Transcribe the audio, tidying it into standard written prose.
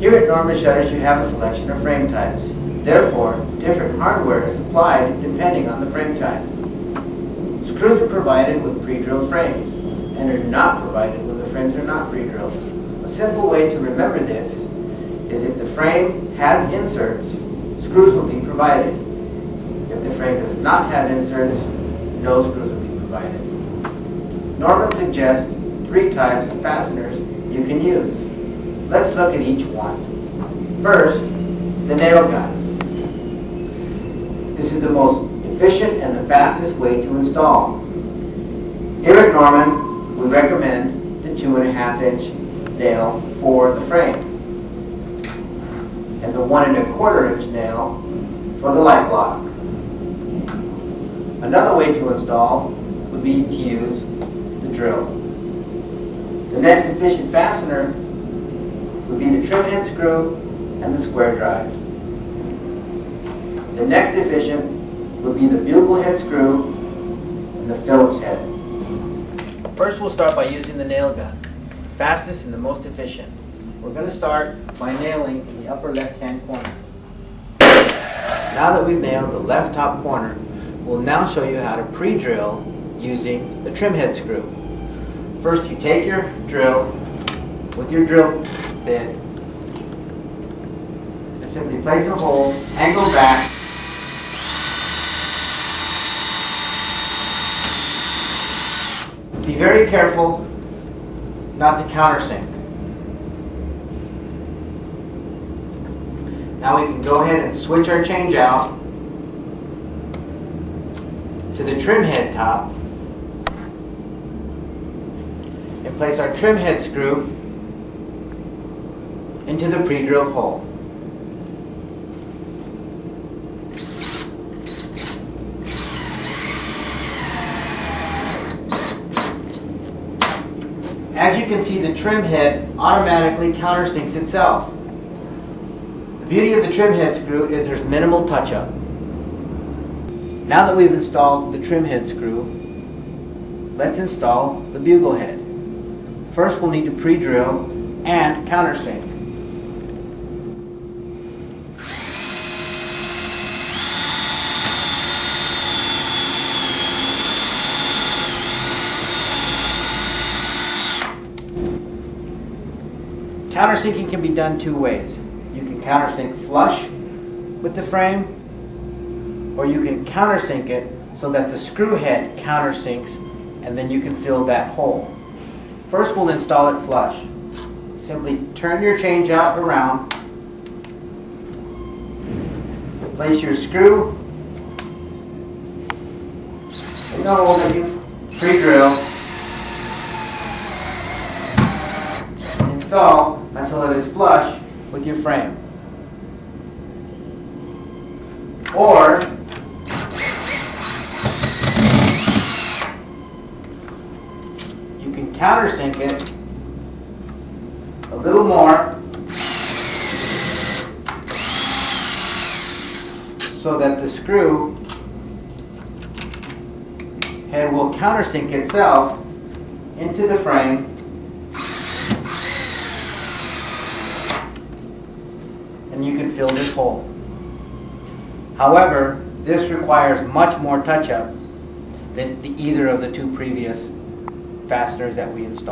Here at Norman Shutters you have a selection of frame types. Therefore, different hardware is supplied depending on the frame type. Screws are provided with pre-drilled frames and are not provided when the frames are not pre-drilled. A simple way to remember this is if the frame has inserts, screws will be provided. If the frame does not have inserts, no screws will be provided. Norman suggests 3 types of fasteners you can use. Let's look at each one. First, the nail gun. This is the most efficient and the fastest way to install. Here at Norman, we recommend the 2.5-inch nail for the frame and the 1.25-inch nail for the light block. Another way to install would be to use the drill. The next efficient fastener would be the trim head screw and the square drive. The next efficient would be the bugle head screw and the Phillips head. First we'll start by using the nail gun. It's the fastest and the most efficient. We're going to start by nailing in the upper left-hand corner. Now that we've nailed the left top corner, we'll now show you how to pre-drill using the trim head screw. First you take your drill with your drill bit and simply place a hole, angle back, be very careful not to countersink. Now we can go ahead and switch our change out to the trim head top and place our trim head screw into the pre-drilled hole. As you can see, the trim head automatically countersinks itself. The beauty of the trim head screw is there's minimal touch-up. Now that we've installed the trim head screw, let's install the bugle head. First we'll need to pre-drill and countersink. Countersinking can be done 2 ways. You can countersink flush with the frame, or you can countersink it so that the screw head countersinks and then you can fill that hole. First we'll install it flush. Simply turn your change out around, place your screw in the hole that you pre-drilled, and install until it is flush with your frame. Or you can countersink it a little more so that the screw head will countersink itself into the frame and you can fill this hole. However, this requires much more touch-up than either of the 2 previous fasteners that we installed.